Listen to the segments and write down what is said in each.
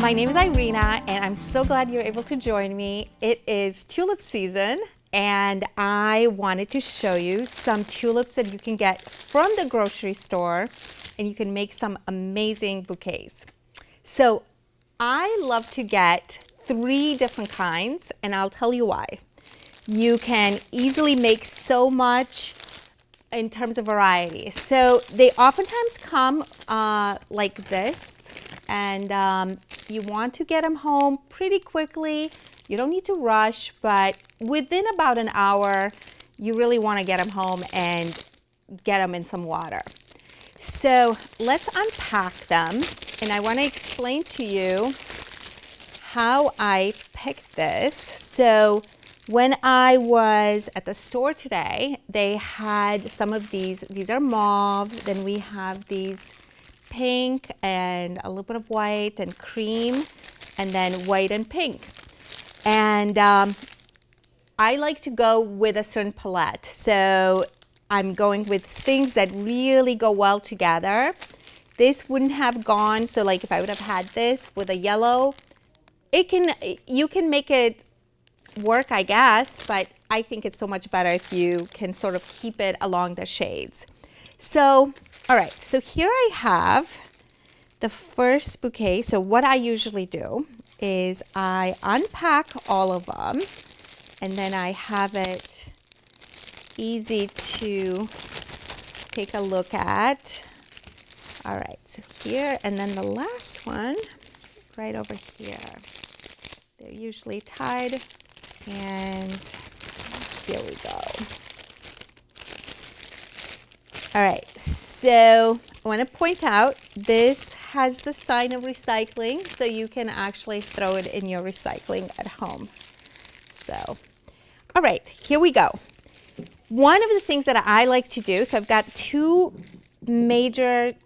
My name is Irena, and I'm so glad you're able to join me. It is tulip season, and I wanted to show you some tulips that you can get from the grocery store, and you can make some amazing bouquets. So I love to get 3 different kinds, and I'll tell you why. You can easily make so much in terms of variety. So they oftentimes come like this, and you want to get them home pretty quickly. You don't need to rush, but within about an hour, you really want to get them home and get them in some water. So let's unpack them, and I want to explain to you how I picked this. So when I was at the store today, they had some of these. These are mauve. Then we have these pink and a little bit of white and cream, and then white and pink. And I like to go with a certain palette. So I'm going with things that really go well together. This wouldn't have gone, so like if I would have had this with a yellow, you can make it work, I guess, but I think it's so much better if you can sort of keep it along the shades. So, all right, so here I have the first bouquet. So what I usually do is I unpack all of them, and then I have it easy to take a look at. All right, so here, and then the last one right over here. They're usually tied, and here we go. All right, so I want to point out this has the sign of recycling, so you can actually throw it in your recycling at home. So, all right, here we go. One of the things that I like to do, so I've got two big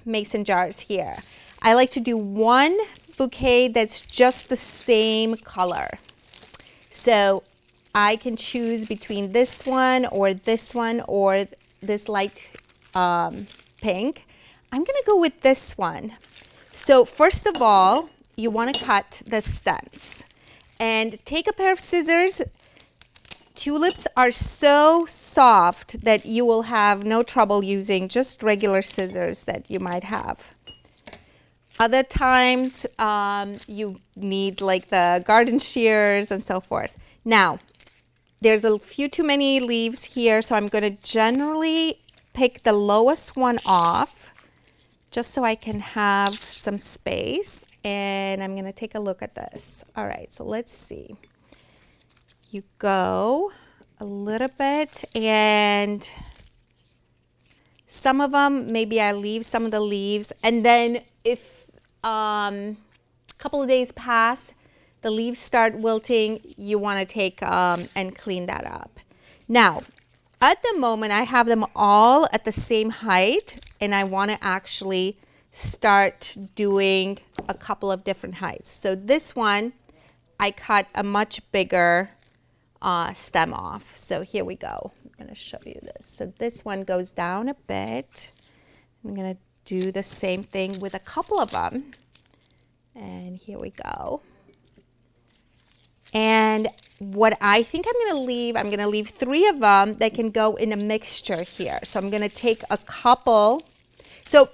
mason jars here. I like to do one bouquet that's just the same color. So I can choose between this one or this light pink. I'm gonna go with this one. So first of all, you wanna cut the stems and take a pair of scissors. Tulips are so soft that you will have no trouble using just regular scissors that you might have. Other times you need like the garden shears and so forth. Now, there's a few too many leaves here, so I'm going to generally pick the lowest one off just so I can have some space. And I'm going to take a look at this. All right, so let's see. You go a little bit, and some of them, maybe I leave some of the leaves, and then if a couple of days pass, the leaves start wilting, you want to take and clean that up. Now, at the moment, I have them all at the same height, and I want to actually start doing a couple of different heights. So this one, I cut a much bigger stem off. So here we go. I'm going to show you this. So this one goes down a bit. I'm going to do the same thing with a couple of them. And here we go. And what I think I'm going to leave 3 of them that can go in a mixture here. So I'm going to take a couple. So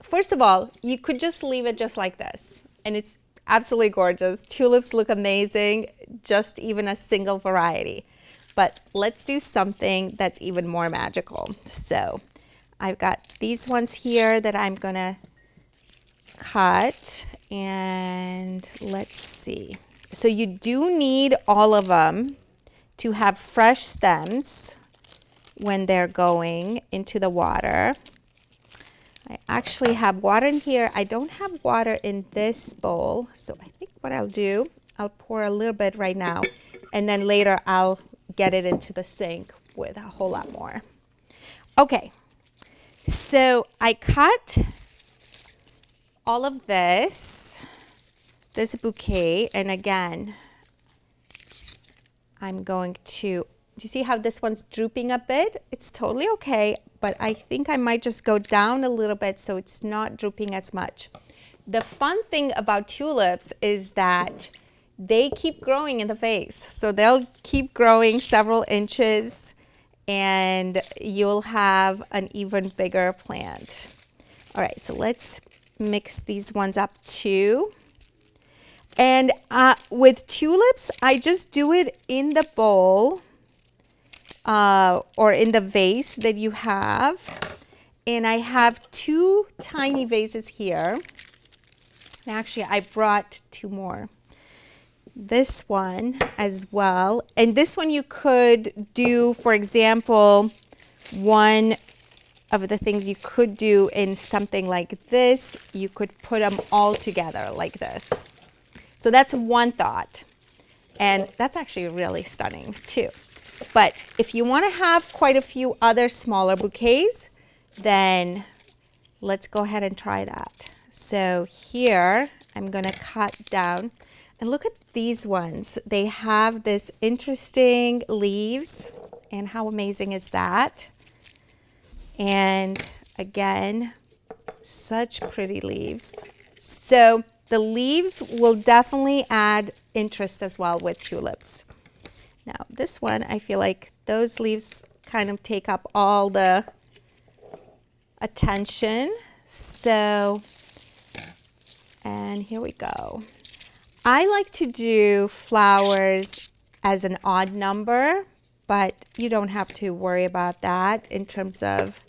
first of all, you could just leave it just like this, and it's absolutely gorgeous. Tulips look amazing, just even a single variety. But let's do something that's even more magical. So I've got these ones here that I'm going to cut, and let's see. So you do need all of them to have fresh stems when they're going into the water. I actually have water in here. I don't have water in this bowl, so I think what I'll do, I'll pour a little bit right now, and then later I'll get it into the sink with a whole lot more. Okay, so I cut all of this bouquet, and again, I'm going to, do you see how this one's drooping a bit? It's totally okay, but I think I might just go down a little bit so it's not drooping as much. the fun thing about tulips is that they keep growing in the vase. So they'll keep growing several inches and you'll have an even bigger plant. All right, so let's mix these ones up too. And with tulips, I just do it in the bowl or in the vase that you have. And I have 2 tiny vases here. Actually, I brought 2 more. This one as well. And this one you could do, for example, one of the things you could do in something like this, you could put them all together like this. So that's one thought. And that's actually really stunning too. But if you want to have quite a few other smaller bouquets, then let's go ahead and try that. So here I'm going to cut down, and look at these ones. They have this interesting leaves, and how amazing is that? And again, such pretty leaves. So the leaves will definitely add interest as well with tulips. Now this one, I feel like those leaves kind of take up all the attention. So, and here we go. I like to do flowers as an odd number, but you don't have to worry about that in terms of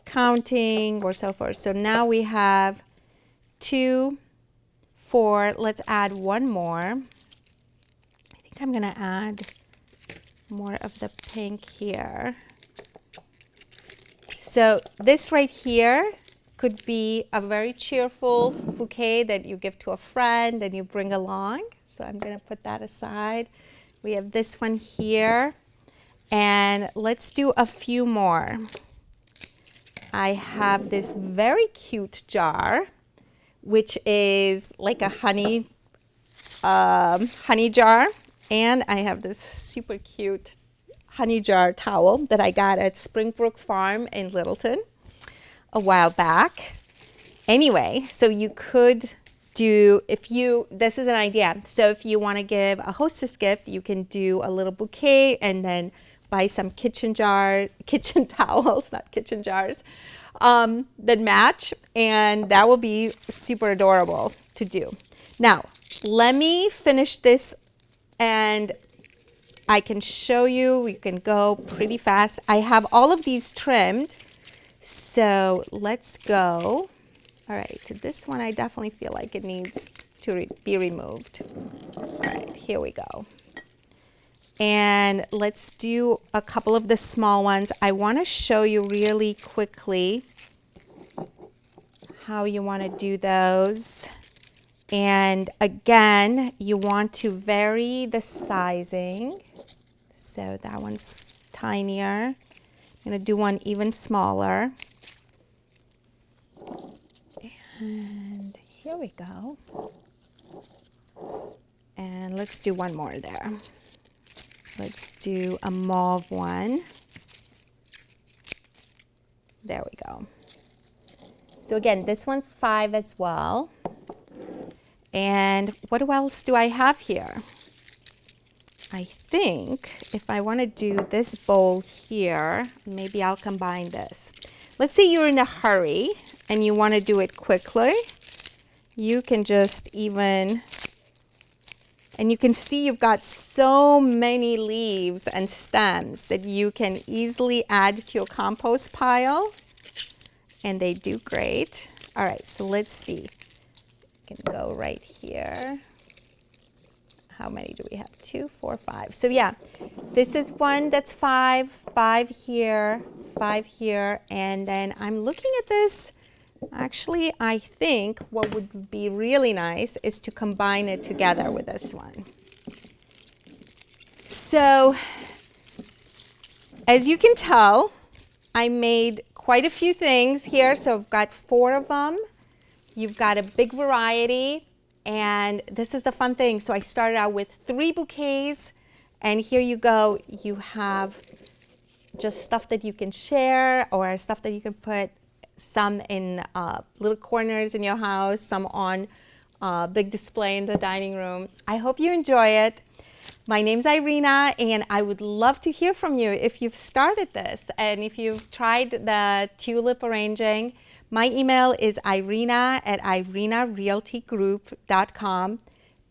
counting or so forth. So now we have 2, 4. Let's add one more. I think I'm gonna add more of the pink here. So this right here could be a very cheerful bouquet that you give to a friend and you bring along. So I'm going to put that aside. We have this one here. And let's do a few more. I have this very cute jar, which is like a honey jar. And I have this super cute honey jar towel that I got at Springbrook Farm in Littleton a while back. Anyway, so you could do, this is an idea. So if you want to give a hostess gift, you can do a little bouquet and then buy some kitchen towels, not kitchen jars, that match. And that will be super adorable to do. Now, let me finish this and I can show you. We can go pretty fast. I have all of these trimmed. So let's go. All right, this one I definitely feel like it needs to be removed. All right, here we go. And let's do a couple of the small ones. I want to show you really quickly how you want to do those. And again, you want to vary the sizing. So that one's tinier. I'm going to do one even smaller. And here we go. And let's do one more there. Let's do a mauve one. There we go. So again, this one's 5 as well. And what else do I have here? I think if I want to do this bowl here, maybe I'll combine this. Let's say you're in a hurry and you want to do it quickly. You can just even, and you can see you've got so many leaves and stems that you can easily add to your compost pile. And they do great. All right, so let's see. I can go right here. How many do we have? 2, 4, 5. So yeah, this is one that's 5, 5 here, 5 here. And then I'm looking at this. Actually, I think what would be really nice is to combine it together with this one. So as you can tell, I made quite a few things here. So I've got 4 of them. You've got a big variety. And this is the fun thing. So I started out with 3 bouquets. And here you go. You have just stuff that you can share or stuff that you can put some in little corners in your house, some on big display in the dining room. I hope you enjoy it. My name's Irena, and I would love to hear from you if you've started this and if you've tried the tulip arranging. My email is irena@irenarealtygroup.com,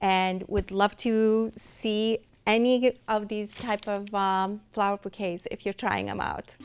and would love to see any of these type of flower bouquets if you're trying them out.